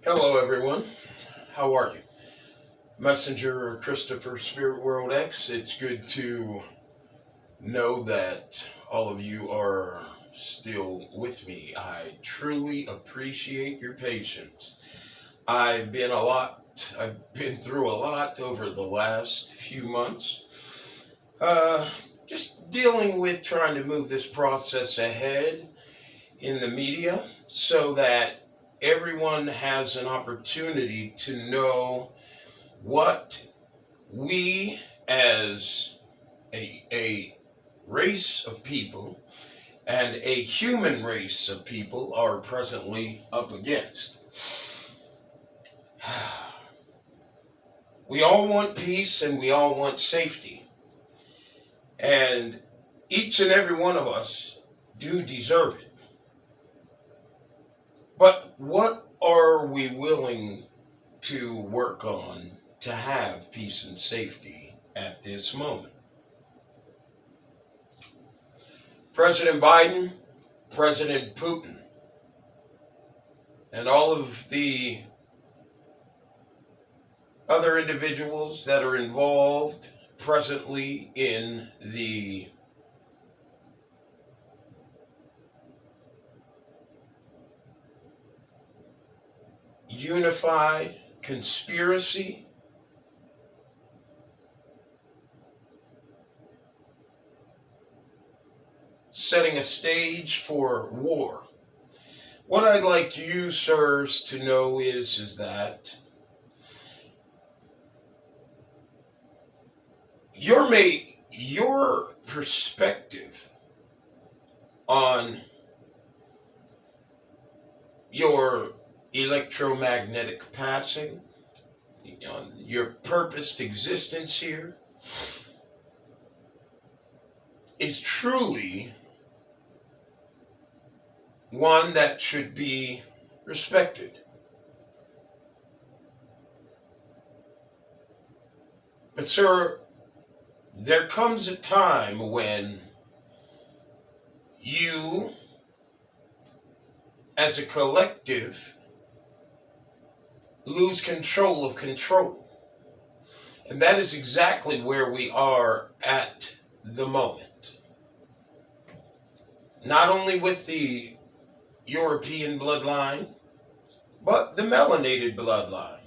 Hello, everyone. How are you? Messenger Christopher Spirit World X. It's good to know that all of you are still with me. I truly appreciate your patience. I've been through a lot over the last few months. Just dealing with trying to move this process ahead in the media so that everyone has an opportunity to know what we as a race of people and a human race of people are presently up against. We all want peace and we all want safety. And each and every one of us do deserve it. But what are we willing to work on to have peace and safety at this moment? President Biden, President Putin, and all of the other individuals that are involved presently in the unified conspiracy setting a stage for war. What I'd like you, sirs, to know is that your perspective on your electromagnetic passing, your purposed existence here, is truly one that should be respected. But, sir, there comes a time when you, as a collective, lose control of control. And that is exactly where we are at the moment. Not only with the European bloodline, but the melanated bloodline,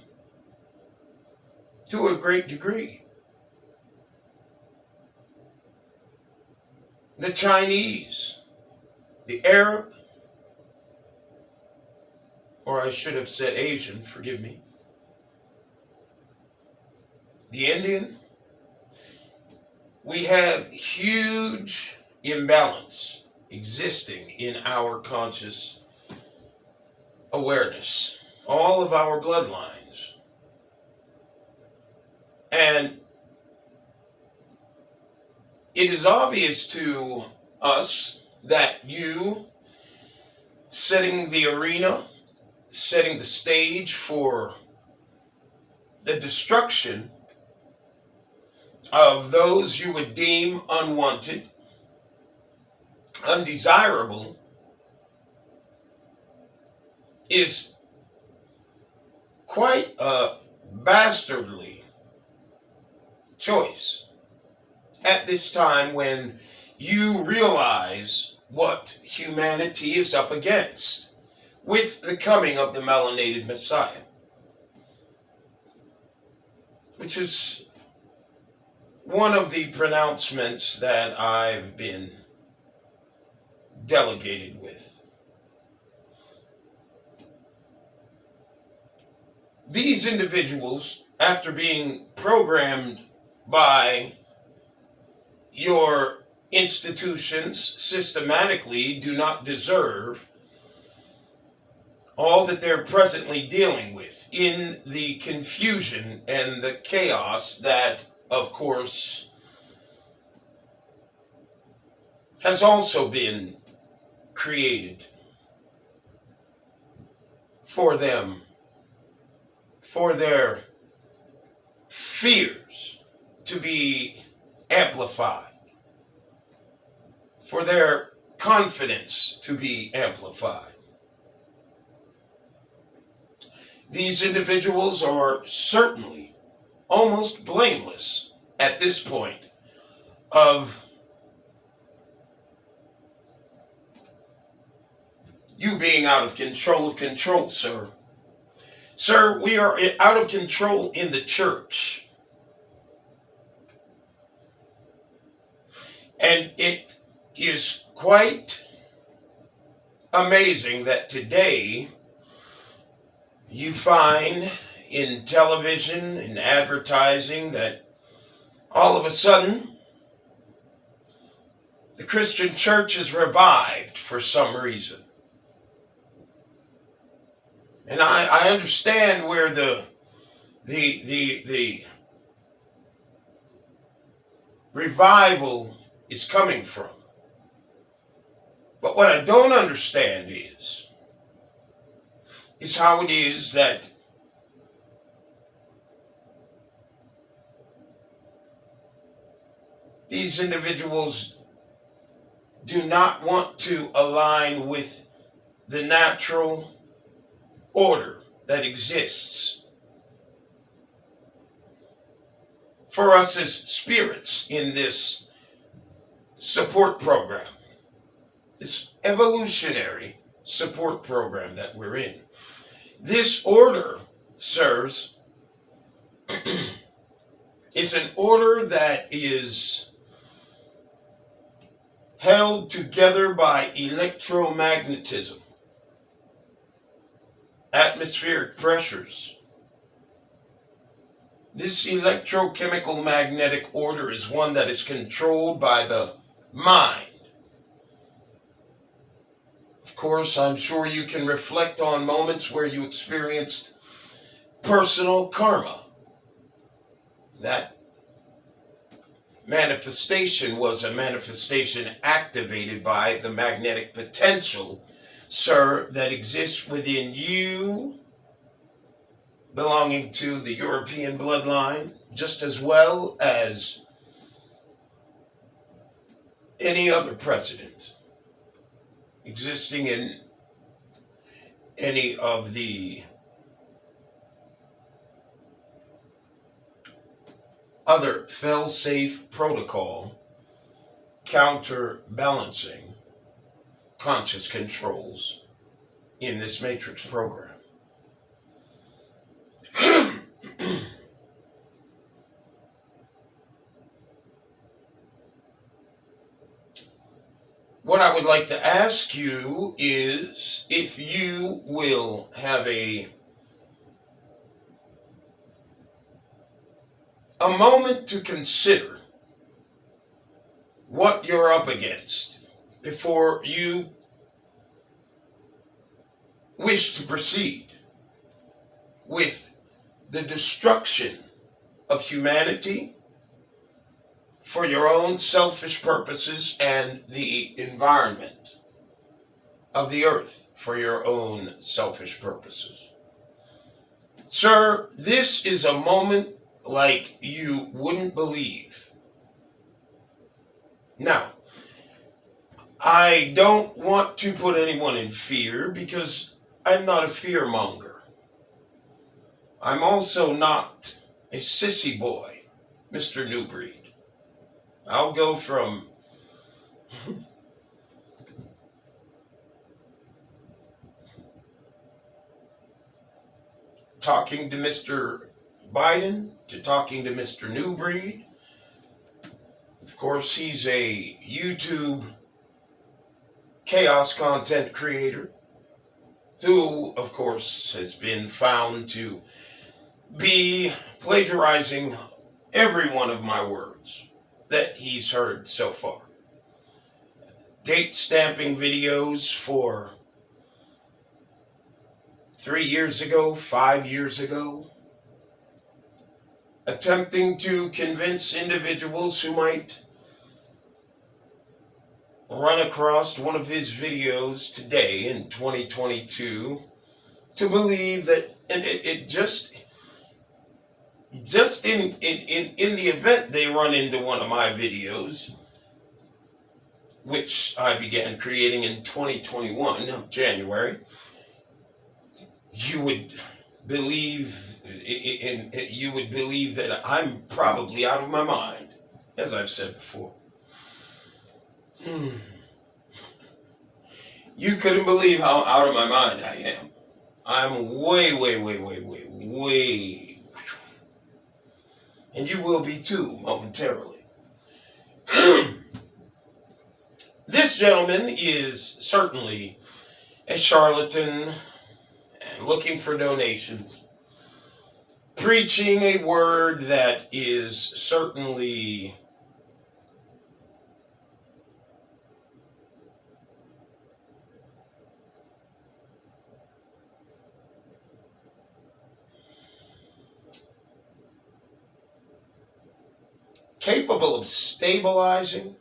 to a great degree. The Chinese, the Arab, or I should have said Asian, forgive me, the Indian, we have huge imbalance existing in our conscious awareness, all of our bloodlines. And it is obvious to us that you setting the arena, setting the stage for the destruction of those you would deem unwanted, undesirable, is quite a bastardly choice at this time when you realize what humanity is up against with the coming of the melanated Messiah, which is one of the pronouncements that I've been delegated with. These individuals, after being programmed by your institutions systematically, do not deserve all that they're presently dealing with in the confusion and the chaos that, of course, has also been created for them, for their fears to be amplified. for their confidence to be amplified. These individuals are certainly almost blameless at this point of you being out of control, sir. Sir, we are out of control in the church. And it is quite amazing that today you find in television and advertising that all of a sudden the Christian church is revived for some reason. And I understand where the revival is coming from. But what I don't understand is how it is that these individuals do not want to align with the natural order that exists for us as spirits in this support program, this evolutionary support program that we're in. This order, sirs, is an order that is held together by electromagnetism, atmospheric pressures. This electrochemical magnetic order is one that is controlled by the mind. Of course, I'm sure you can reflect on moments where you experienced personal karma. That manifestation was a manifestation activated by the magnetic potential, sir, that exists within you, belonging to the European bloodline, just as well as any other president existing in any of the other fail-safe protocol counterbalancing conscious controls in this matrix program. What I would like to ask you is if you will have a moment to consider what you're up against before you wish to proceed with the destruction of humanity for your own selfish purposes and the environment of the earth for your own selfish purposes. Sir, this is a moment like you wouldn't believe. Now, I don't want to put anyone in fear because I'm not a fear monger. I'm also not a sissy boy, Mr. Newbreed. I'll go from talking to Mr. Biden to talking to Mr. Newbreed. Of course, he's a YouTube chaos content creator who, of course, has been found to be plagiarizing every one of my words that he's heard so far. Date stamping videos for 3 years ago, 5 years ago, attempting to convince individuals who might run across one of his videos today in 2022 to believe that, and it just in the event they run into one of my videos, which I began creating in 2021, January, you would believe you would believe that I'm probably out of my mind, as I've said before. You couldn't believe how out of my mind I am. I'm way, way, way, way, way, way. And you will be too, momentarily. This gentleman is certainly a charlatan and looking for donations, preaching a word that is certainly capable of stabilizing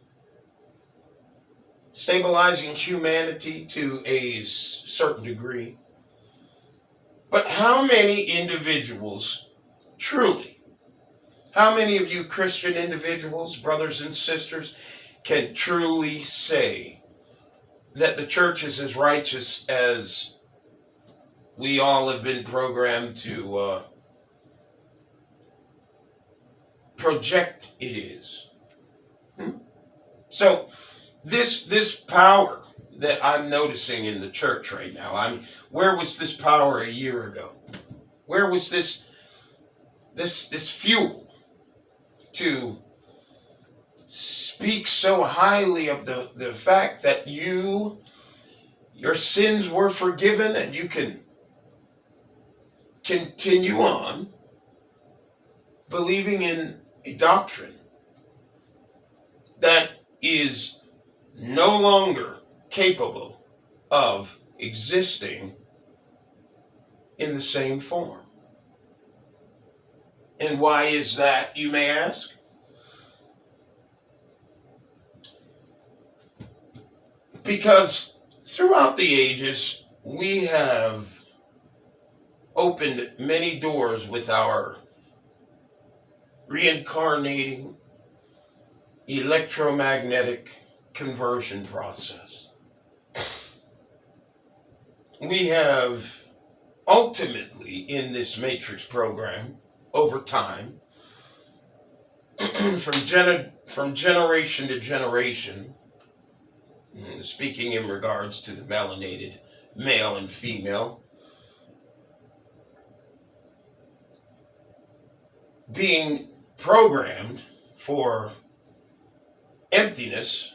humanity to a certain degree. But how many individuals, truly, how many of you Christian individuals, brothers and sisters, can truly say that the church is as righteous as we all have been programmed to project it is? So this power that I'm noticing in the church right now, where was this power a year ago? Where was this fuel to speak so highly of the fact that your sins were forgiven and you can continue on believing in a doctrine that is no longer capable of existing in the same form? And why is that, you may ask? Because throughout the ages, we have opened many doors with our reincarnating electromagnetic conversion process. We have ultimately, in this matrix program, over time, from generation to generation, speaking in regards to the melanated male and female, being programmed for emptiness,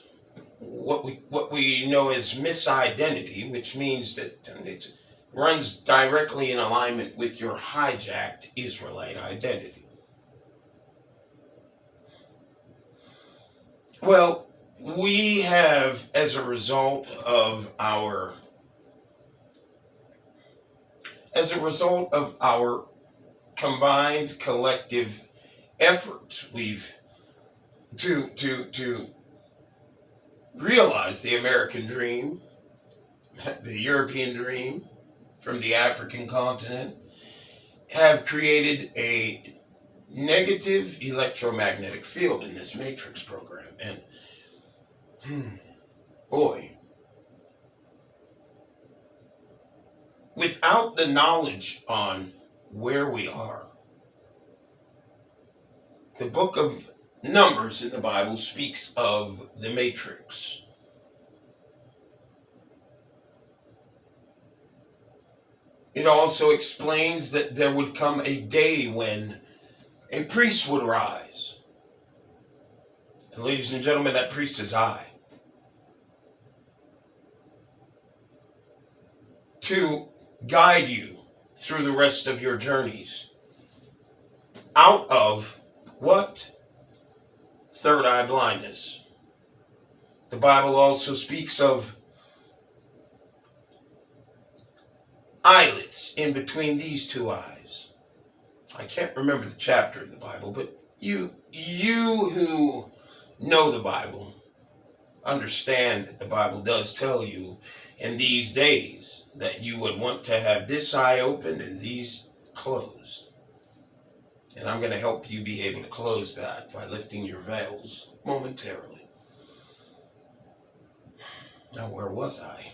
what we know as misidentity, which means that it runs directly in alignment with your hijacked Israelite identity. Well, we have, as a result of our combined collective efforts, we've to realize the American dream, the European dream from the African continent, have created a negative electromagnetic field in this matrix program. And boy, without the knowledge on where we are, the book of Numbers in the Bible speaks of the matrix. It also explains that there would come a day when a priest would rise. And ladies and gentlemen, that priest is I. To guide you through the rest of your journeys out of what? Third eye blindness. The Bible also speaks of eyelets in between these two eyes. I can't remember the chapter of the Bible, but you who know the Bible understand that the Bible does tell you in these days that you would want to have this eye open and these closed. And I'm going to help you be able to close that by lifting your veils momentarily. Now, where was I?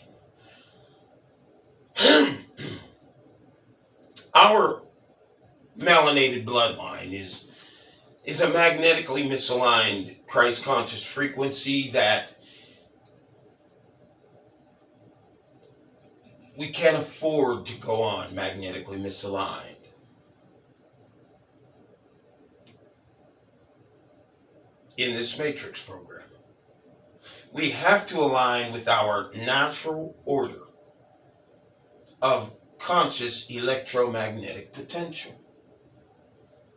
Our melanated bloodline is a magnetically misaligned Christ conscious frequency that we can't afford to go on magnetically misaligned. In this matrix program, we have to align with our natural order of conscious electromagnetic potential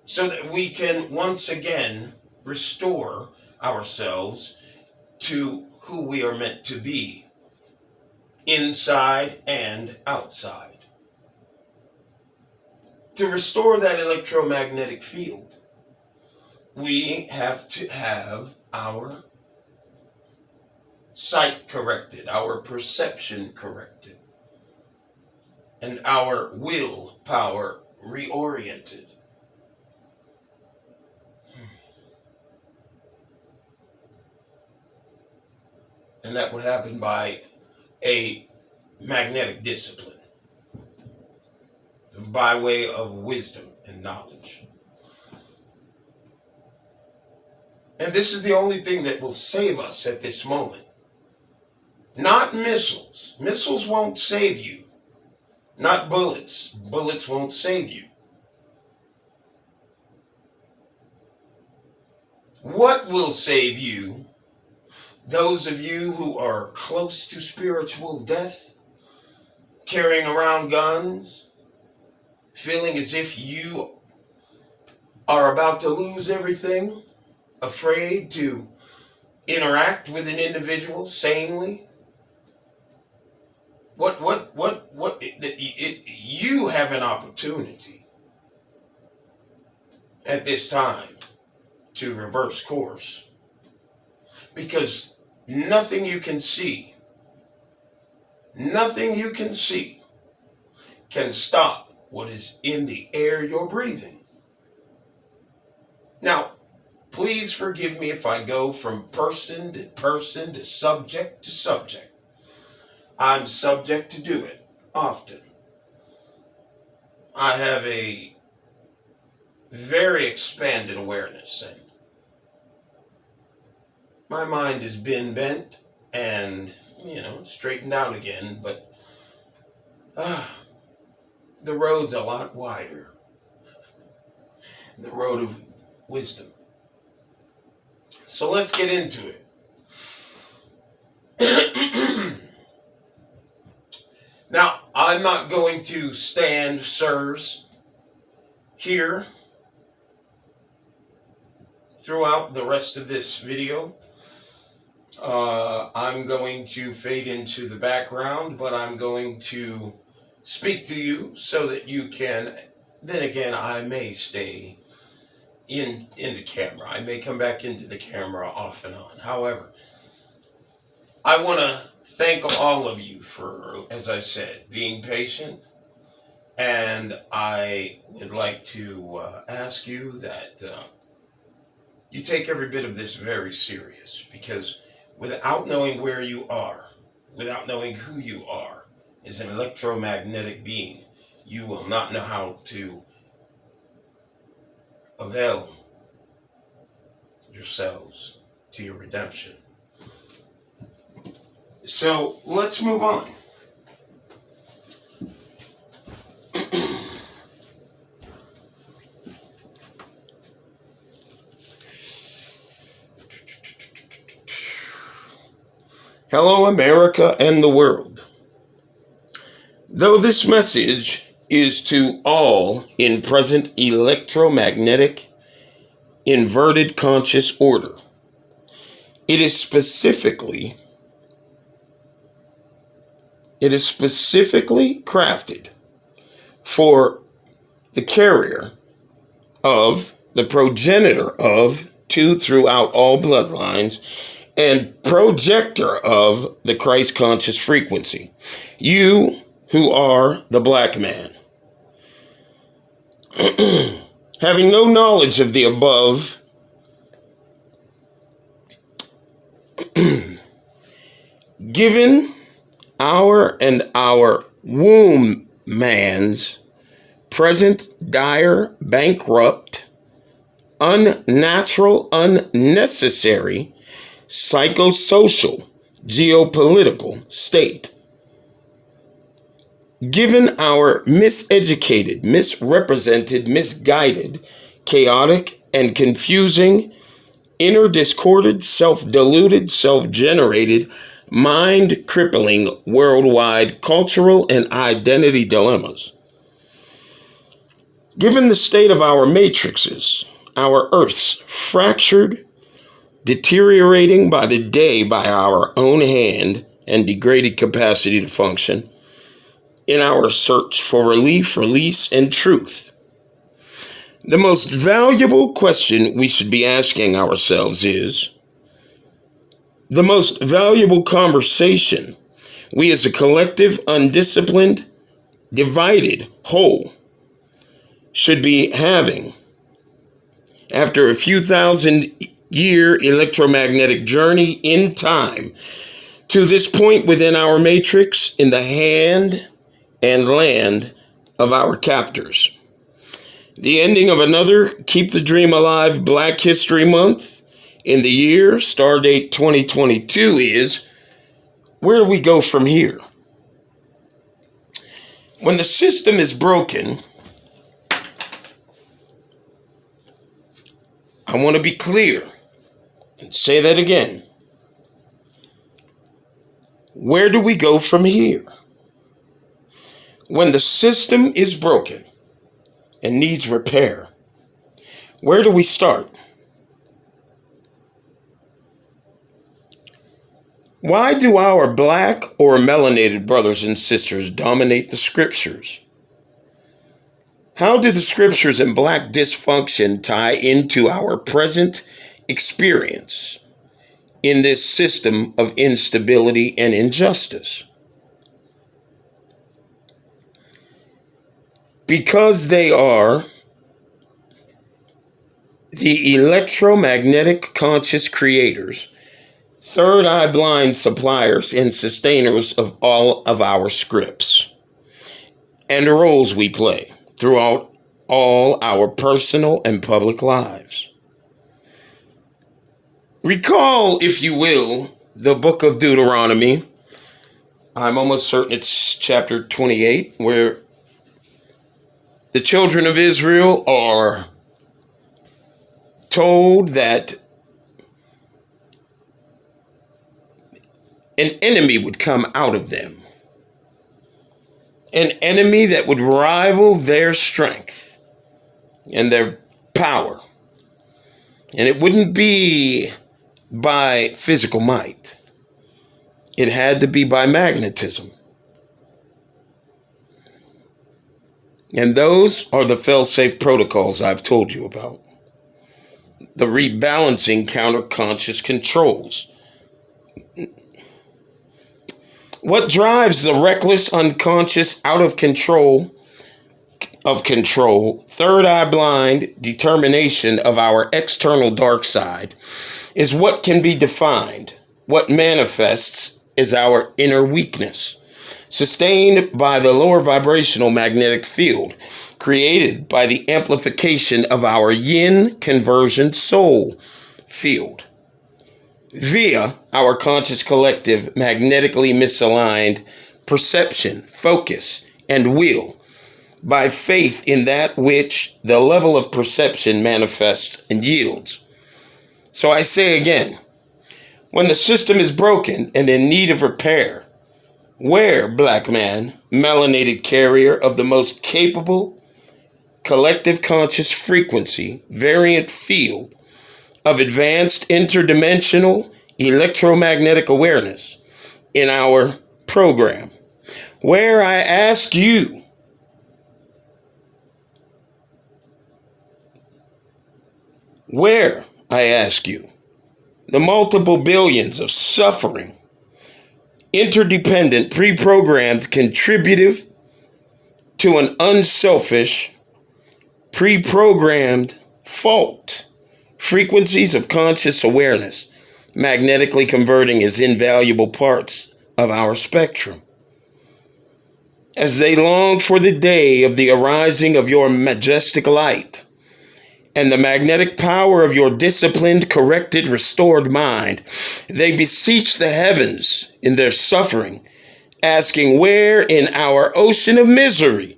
so that we can once again restore ourselves to who we are meant to be, inside and outside. To restore that electromagnetic field, we have to have our sight corrected, our perception corrected, and our willpower reoriented. And that would happen by a magnetic discipline, by way of wisdom and knowledge. And this is the only thing that will save us at this moment. Not missiles. Missiles won't save you. Not bullets. Bullets won't save you. What will save you, those of you who are close to spiritual death, carrying around guns, feeling as if you are about to lose everything, afraid to interact with an individual sanely? You have an opportunity at this time to reverse course, because nothing you can see can stop what is in the air you're breathing. Now, please forgive me if I go from person to person to subject to subject. I'm subject to do it often. I have a very expanded awareness, and my mind has been bent and, straightened out again, but the road's a lot wider. The road of wisdom. So let's get into it. Now, I'm not going to stand, sirs, here throughout the rest of this video. I'm going to fade into the background, but I'm going to speak to you so that you can, then again, I may stay in the camera. I may come back into the camera off and on. However, I want to thank all of you for, as I said, being patient. And I would like to ask you that you take every bit of this very serious, because without knowing where you are, without knowing who you are as an electromagnetic being, you will not know how to avail yourselves to your redemption. So let's move on. Hello, America and the world. Though this message is to all in present electromagnetic inverted conscious order, it is specifically crafted for the carrier of the progenitor of two throughout all bloodlines and projector of the Christ conscious frequency. You who are the black man. Having no knowledge of the above, Given our and our womb man's present dire, bankrupt, unnatural, unnecessary, psychosocial, geopolitical state, given our miseducated, misrepresented, misguided, chaotic, and confusing, inner discorded, self-deluded, self-generated, mind-crippling, worldwide cultural and identity dilemmas, given the state of our matrices, our Earth's fractured, deteriorating by the day by our own hand and degraded capacity to function, in our search for relief, release, and truth, the most valuable question we should be asking ourselves is, the most valuable conversation we as a collective, undisciplined, divided whole should be having after a few thousand-year electromagnetic journey in time to this point within our matrix in the hand and land of our captors. The ending of another Keep the Dream Alive Black History Month in the year, stardate 2022, is, where do we go from here? When the system is broken, I want to be clear and say that again. Where do we go from here? When the system is broken and needs repair, where do we start? Why do our black or melanated brothers and sisters dominate the scriptures? How do the scriptures and black dysfunction tie into our present experience in this system of instability and injustice? Because they are the electromagnetic conscious creators, third eye blind suppliers and sustainers of all of our scripts and the roles we play throughout all our personal and public lives. Recall, if you will, the book of Deuteronomy. I'm almost certain it's chapter 28, where the children of Israel are told that an enemy would come out of them. An enemy that would rival their strength and their power. And it wouldn't be by physical might. It had to be by magnetism. And those are the fail-safe protocols I've told you about. The rebalancing counter-conscious controls. What drives the reckless, unconscious, out of control, third eye blind determination of our external dark side is what can be defined, what manifests as our inner weakness, sustained by the lower vibrational magnetic field, created by the amplification of our yin conversion soul field, via our conscious collective magnetically misaligned perception, focus, and will, by faith in that which the level of perception manifests and yields. So I say again, when the system is broken and in need of repair, where, black man, melanated carrier of the most capable collective conscious frequency variant field of advanced interdimensional electromagnetic awareness in our program, where I ask you, the multiple billions of suffering, interdependent, pre-programmed, contributive to an unselfish, pre-programmed fault, frequencies of conscious awareness, magnetically converting as invaluable parts of our spectrum. As they long for the day of the arising of your majestic light and the magnetic power of your disciplined, corrected, restored mind, they beseech the heavens in their suffering, asking, where in our ocean of misery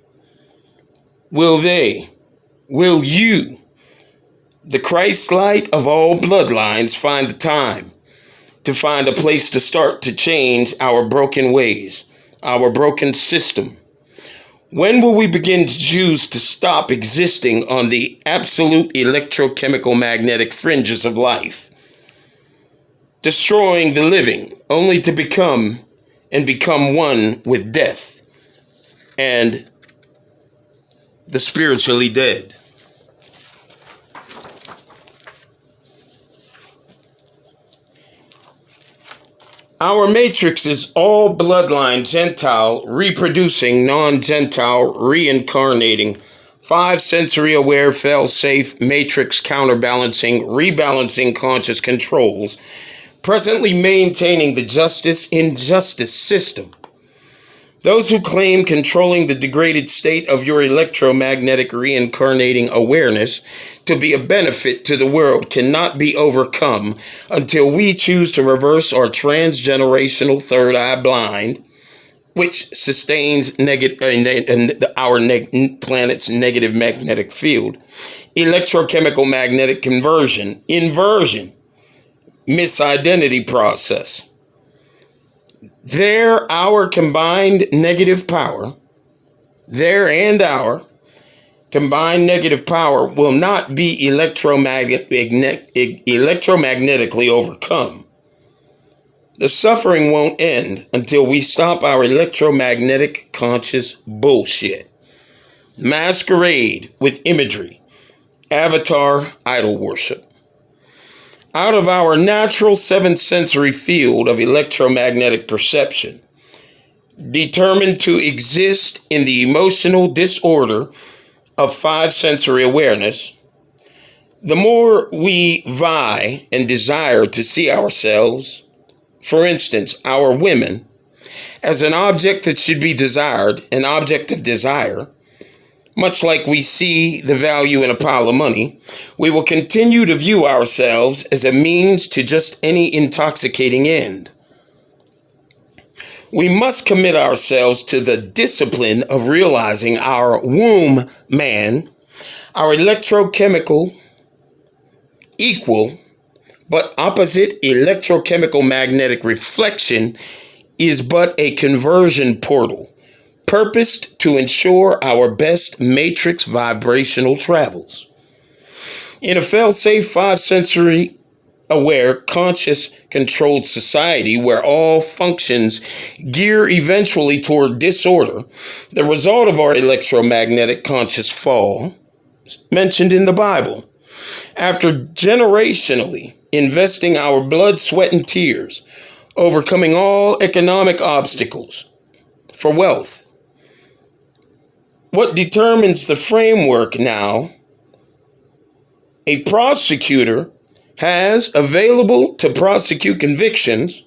will you, the Christ light of all bloodlines, find the time to find a place to start to change our broken ways, our broken system? When will we begin to choose to stop existing on the absolute electrochemical magnetic fringes of life, destroying the living only to become one with death and the spiritually dead? Our matrix is all bloodline, Gentile, reproducing, non-Gentile, reincarnating, 5 sensory aware, fail-safe, matrix counterbalancing, rebalancing conscious controls, presently maintaining the justice-injustice system. Those who claim controlling the degraded state of your electromagnetic reincarnating awareness to be a benefit to the world cannot be overcome until we choose to reverse our transgenerational third eye blind, which sustains our planet's negative magnetic field, electrochemical magnetic inversion, misidentity process. Our combined negative power will not be electromagnetically overcome. The suffering won't end until we stop our electromagnetic conscious bullshit. Masquerade with imagery, avatar idol worship. Out of our natural 7th sensory field of electromagnetic perception, determined to exist in the emotional disorder of 5 sensory awareness, the more we vie and desire to see ourselves, for instance, our women, as an object that should be desired, an object of desire, much like we see the value in a pile of money, we will continue to view ourselves as a means to just any intoxicating end. We must commit ourselves to the discipline of realizing our womb man, our electrochemical, equal, but opposite electrochemical magnetic reflection is but a conversion portal, purposed to ensure our best matrix vibrational travels. In a fail-safe 5 sensory aware, conscious, controlled society where all functions gear eventually toward disorder, the result of our electromagnetic conscious fall, mentioned in the Bible, after generationally investing our blood, sweat, and tears, overcoming all economic obstacles for wealth. What determines the framework now a prosecutor has available to prosecute convictions,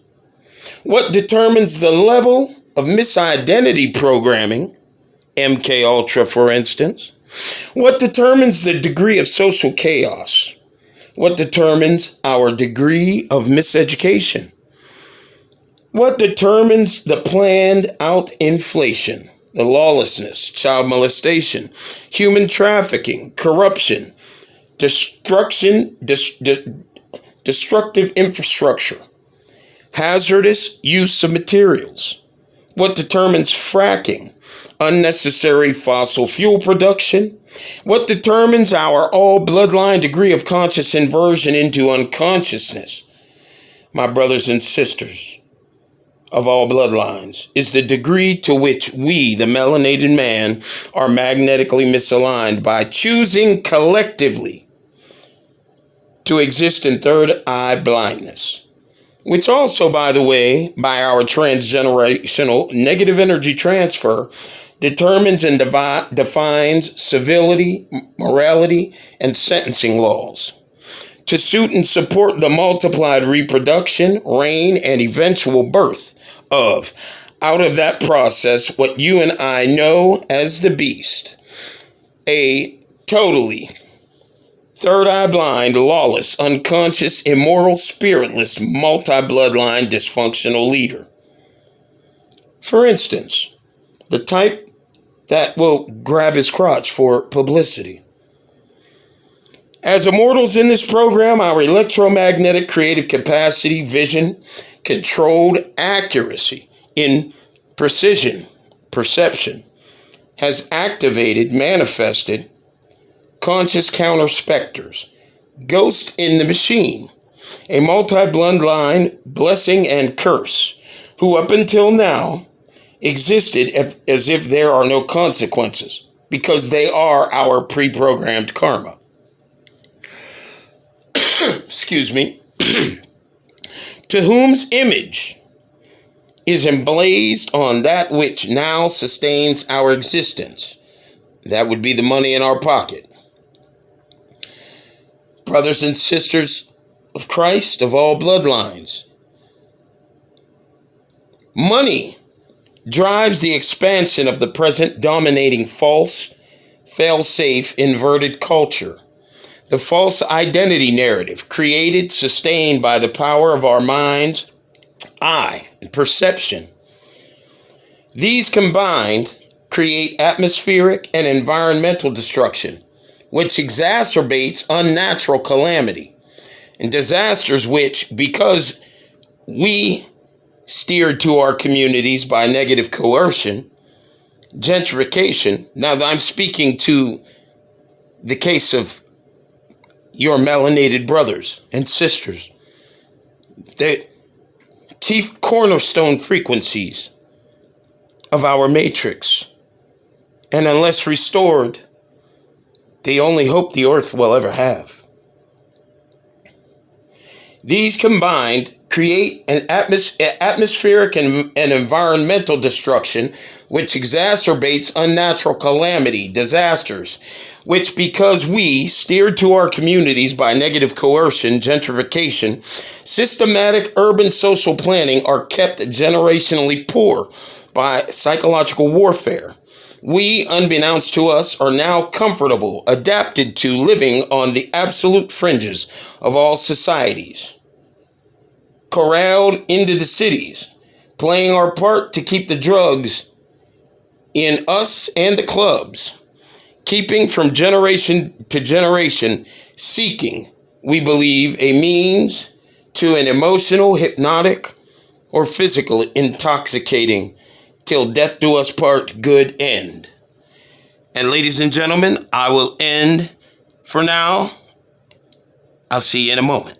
what determines the level of misidentity programming, MK Ultra for instance, what determines the degree of social chaos, what determines our degree of miseducation, what determines the planned out inflation, the lawlessness, child molestation, human trafficking, corruption, destructive infrastructure, hazardous use of materials, what determines fracking, unnecessary fossil fuel production, what determines our all bloodline degree of conscious inversion into unconsciousness, my brothers and sisters of all bloodlines, is the degree to which we, the melanated man, are magnetically misaligned by choosing collectively to exist in third eye blindness, which also, by the way, by our transgenerational negative energy transfer, determines and defines civility, morality, and sentencing laws. to suit and support the multiplied reproduction, reign, and eventual birth of, out of that process, what you and I know as the beast, a totally third eye blind, lawless, unconscious, immoral, spiritless, multi-bloodline dysfunctional leader. For instance, the type that will grab his crotch for publicity. As immortals in this program, our electromagnetic creative capacity, vision, controlled accuracy in precision, perception, has activated, manifested, conscious counter specters, ghost in the machine, a multi-bloodline blessing and curse, who up until now existed as if there are no consequences, because they are our pre-programmed karma. Excuse me. To whom's image is emblazed on that which now sustains our existence. That would be the money in our pocket. Brothers and sisters of Christ of all bloodlines, money drives the expansion of the present dominating false, fail-safe, inverted culture. The false identity narrative created, sustained by the power of our minds, eye, and perception. These combined create atmospheric and environmental destruction, which exacerbates unnatural calamity and disasters which, because we steered to our communities by negative coercion, gentrification. Now, I'm speaking to the case of your melanated brothers and sisters. The chief cornerstone frequencies of our matrix. And unless restored, the only hope the earth will ever have. These combined create an atmospheric and environmental destruction which exacerbates unnatural calamity, disasters, which, because we steered to our communities by negative coercion, gentrification, systematic urban social planning, are kept generationally poor by psychological warfare. We, unbeknownst to us, are now comfortable, adapted to living on the absolute fringes of all societies, corralled into the cities, playing our part to keep the drugs in us and the clubs, keeping from generation to generation, seeking, we believe, a means to an emotional, hypnotic, or physical intoxicating, till death do us part, good end. And ladies and gentlemen, I will end for now. I'll see you in a moment.